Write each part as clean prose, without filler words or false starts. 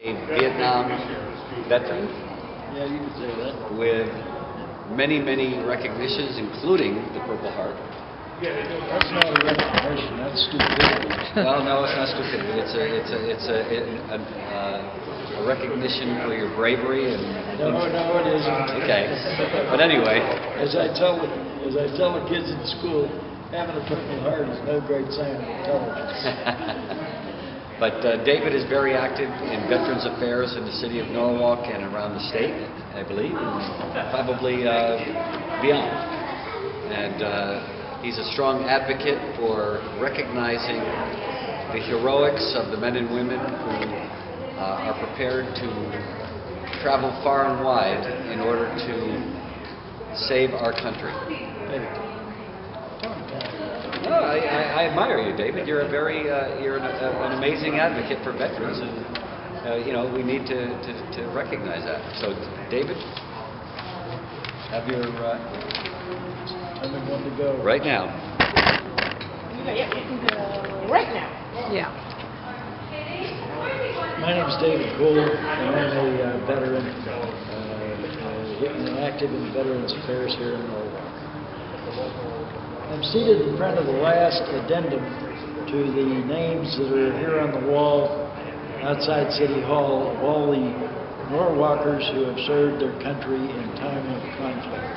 A Vietnam veteran Yeah, you can say that. with many, many recognitions, including the Purple Heart. That's not a recognition, that's stupidity. Well, no, it's not stupidity. It's a recognition for your bravery and. No, it isn't. Okay, but anyway. As I tell the kids in school, having a Purple Heart is no great sign of intelligence. But David is very active in Veterans Affairs in the city of Norwalk and around the state, I believe, and probably beyond. And he's a strong advocate for recognizing the heroics of the men and women who are prepared to travel far and wide in order to save our country. No, I admire you, David. You're you're an amazing advocate for veterans, and you know, we need to recognize that. So, David, have your I'm the one to go. right now. Yeah, you can go right now. Yeah. My name is David Cole, and I'm a veteran, active in Veterans Affairs here in Norwalk. I'm seated in front of the last addendum to the names that are here on the wall outside City Hall of all the Norwalkers who have served their country in time of conflict.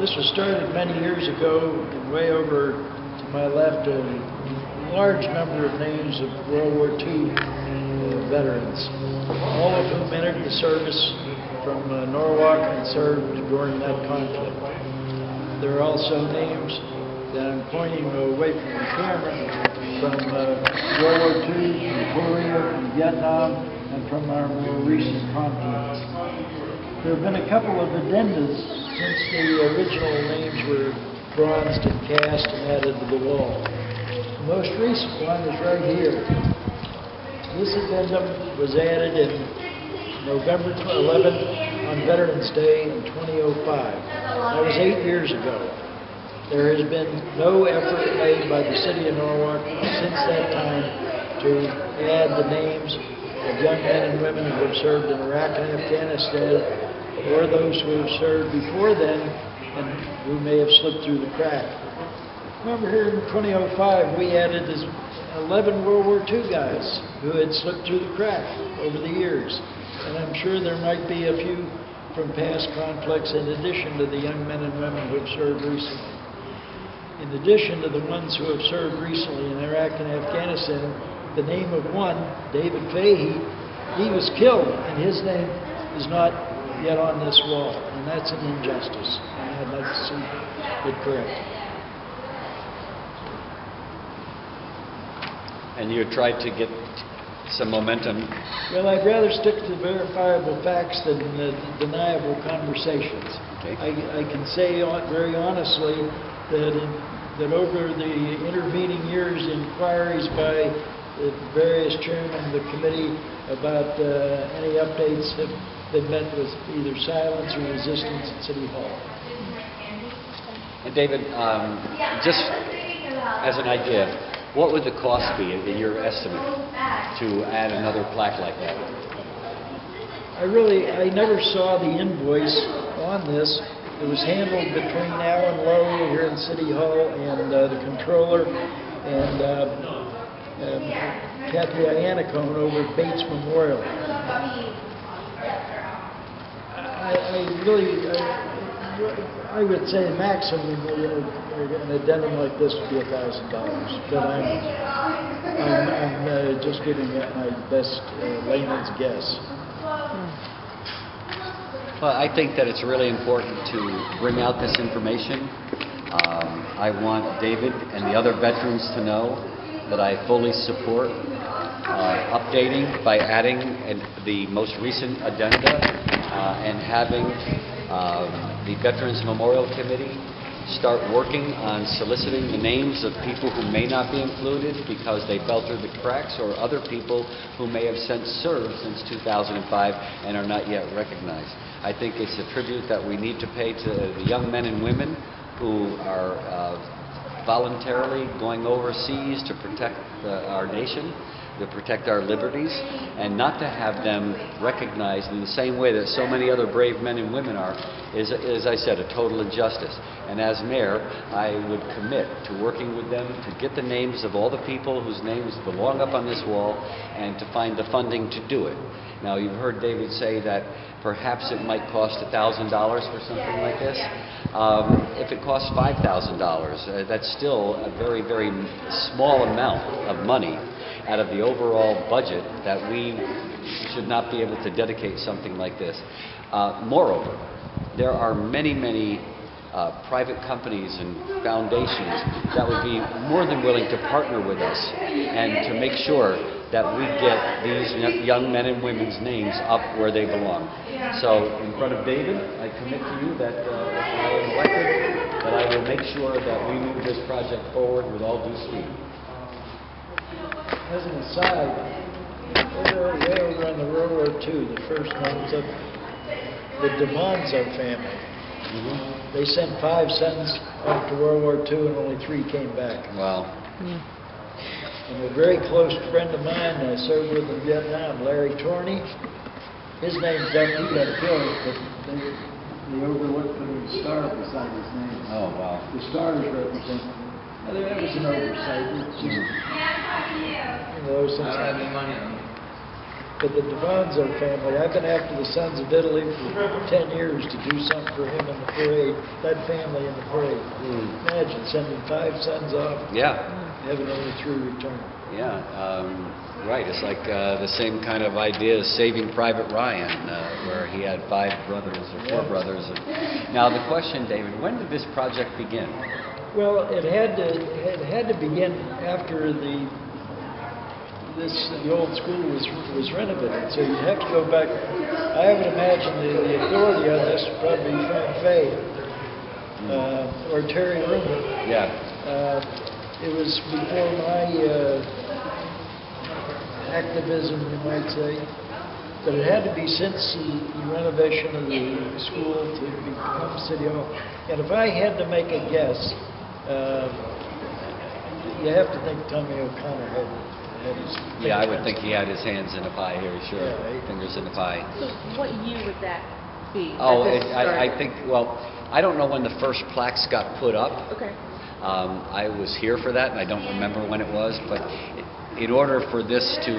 This was started many years ago, and way over to my left, a large number of names of World War II veterans, all of whom entered the service from Norwalk and served during that conflict. There are also names that I'm pointing away from the camera from World War II, from Korea, from Vietnam, and from our more recent conflicts. There have been a couple of addendas since the original names were bronzed and cast and added to the wall. The most recent one is right here. This addendum was added in November 11th on Veterans Day in 2005. That was 8 years ago. There has been no effort made by the city of Norwalk since that time to add the names of young men and women who have served in Iraq and Afghanistan, or those who have served before then and who may have slipped through the crack. Remember, here in 2005, we added 11 World War II guys who had slipped through the crack over the years. And I'm sure there might be a few from past conflicts in addition to the young men and women who have served recently. In addition to the ones who have served recently in Iraq and Afghanistan, the name of one, David Fahey, he was killed, and his name is not yet on this wall, and that's an injustice, and I'd like to see it corrected. And you tried to get some momentum. Well, I'd rather stick to verifiable facts than deniable conversations. Okay. I can say very honestly that over the intervening years, inquiries by the various chairmen of the committee about any updates have been met with either silence or resistance at City Hall. And David, just as an idea, what would the cost be in your estimate to add another plaque like that? I never saw the invoice on this. It was handled between Alan Lowe here in City Hall and the controller and Kathy Iannacone over at Bates Memorial. I would say maximum an addendum like this would be $1,000, but I'm just giving it my best layman's guess. Well, I think that it's really important to bring out this information. I want David and the other veterans to know that I fully support updating by adding the most recent addenda and having the Veterans Memorial Committee start working on soliciting the names of people who may not be included because they fell through the cracks, or other people who may have served since 2005 and are not yet recognized. I think it's a tribute that we need to pay to the young men and women who are voluntarily going overseas to protect our nation. to protect our liberties, and not to have them recognized in the same way that so many other brave men and women are, is, as I said, a total injustice. And as mayor, I would commit to working with them to get the names of all the people whose names belong up on this wall and to find the funding to do it. Now, you've heard David say that perhaps it might cost $1,000 for something like this. If it costs $5,000, that's still a very, very small amount of money out of the overall budget that we should not be able to dedicate something like this. Moreover, there are many, many private companies and foundations that would be more than willing to partner with us and to make sure that we get these young men and women's names up where they belong. So, in front of David, I commit to you that if I am elected, that I will make sure that we move this project forward with all due speed. As an aside, way over on the World War II, the first names of the Demonzo family. They sent 5 sons off to World War II and only 3 came back. Wow. And a very close friend of mine I served with in Vietnam, Larry Torney, his name's done, he got killed, but they overlooked putting a star beside his name. Oh, wow. The stars represent. That was an oversight. It's just, since I have any money on it. But the Demonzo family, I've been after the Sons of Italy for 10 years to do something for him in the parade, that family in the parade. Imagine sending 5 sons off, having only 3 return. Yeah, right. It's like the same kind of idea as Saving Private Ryan, where he had 5 brothers or 4 brothers. Now the question, David, when did this project begin? Well, it had to begin after the old school was renovated, so you'd have to go back. I would imagine the authority on this would probably be Frank Fay or Terry Rumor. Yeah. It was before my activism, you might say, but it had to be since the renovation of the school to become City Hall. And if I had to make a guess, you have to think Tommy O'Connor had his I would think he had his hands in the pie here, sure. Yeah, fingers in the pie. So what year would that be? Oh, I think, well, I don't know when the first plaques got put up. Okay. I was here for that, and I don't remember when it was, but in order for this to,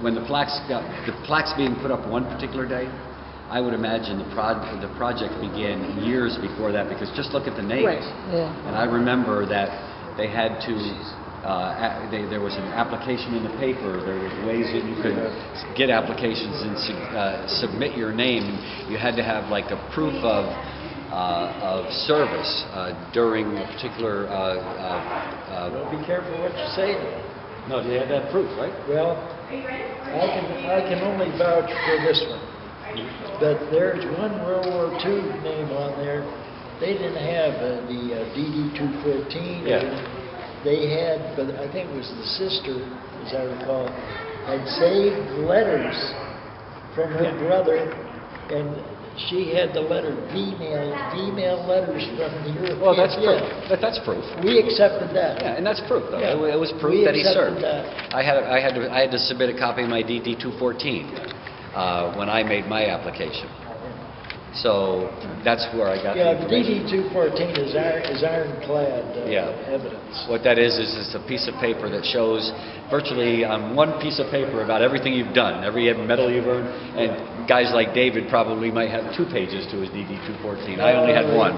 when the plaques being put up one particular day, I would imagine the project began years before that, because just look at the names. Right. Yeah. And I remember that they had to, there was an application in the paper. There were ways that you could get applications and submit your name. You had to have like a proof of service during a particular. Well, be careful what you say. No, they had that proof, right? Well, I can only vouch for this one. But there's one World War II name on there. They didn't have the DD-214. Yeah. They had, but I think it was the sister, as I recall, had saved letters from her brother, and she had the letter female letters from the European. Well, that's proof. That's proof. We accepted that. Yeah, and that's proof, though. Yeah. It was proof We that he served. accepted that. I had to submit a copy of my DD-214 when I made my application. So that's where I got Yeah, the the information. DD-214 is ironclad evidence. What that is it's a piece of paper that shows virtually on one piece of paper about everything you've done, every medal you've earned, and guys like David probably might have 2 pages to his DD-214. I only had 1.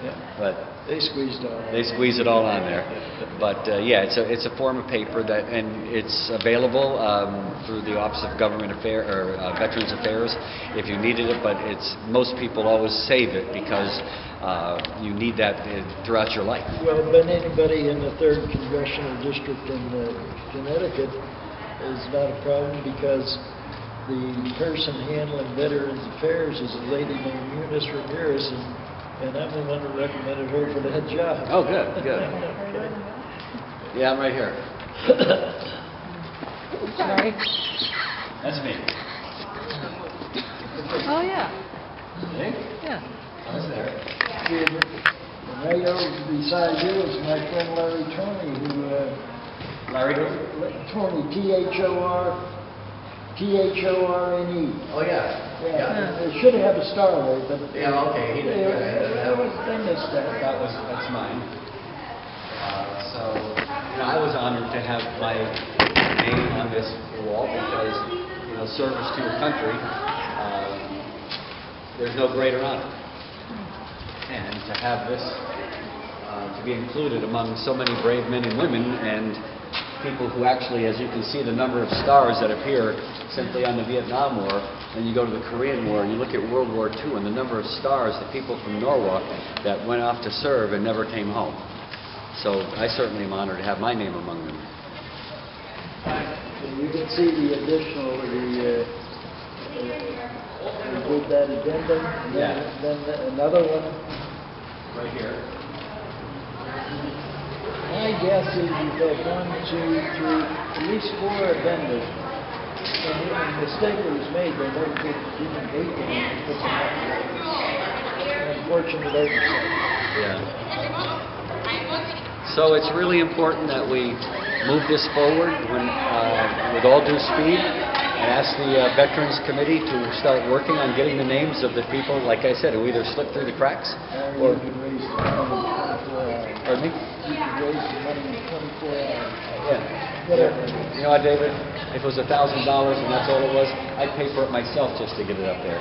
Yeah. But They squeezed all. they squeeze it all on there. But it's a form of paper that, and it's available through the Office of Government Affairs or Veterans Affairs if you needed it. But most people always save it because you need that throughout your life. Well, but anybody in the 3rd Congressional District in Connecticut is not a problem, because the person handling Veterans Affairs is a lady named Eunice Ramirez, and I'm the one who recommended her for that job. Oh, good. Okay. Yeah, I'm right here. Sorry. That's me. Oh, yeah. See? Yeah. That's there. And right over beside you is my friend Larry Troney, who Larry? Tony, Thorne. Oh, yeah. Yeah, they should have a star there, but Yeah, okay, he did. they missed that. That's mine. So, I was honored to have my name on this wall because, service to your country, there's no greater honor. And to have this, to be included among so many brave men and women and people who actually, as you can see, the number of stars that appear simply on the Vietnam War, and you go to the Korean War, and you look at World War II, and the number of stars, the people from Norwalk that went off to serve and never came home. So I certainly am honored to have my name among them. You can see the additional, we did that addendum, and then another one. Right here. My guess is you've had 1, 2, 3, at least 4 addendums. And the mistake that was made, they never didn't date them and put them up. Unfortunate oversight. Yeah. So it's really important that we move this forward with all due speed. I asked the Veterans Committee to start working on getting the names of the people, like I said, who either slipped through the cracks or... You can raise the money in 24 hours. Pardon me? You can raise the money in 24 hours. Yeah. Whatever. You know what, David? If it was $1,000 and that's all it was, I'd pay for it myself just to get it up there.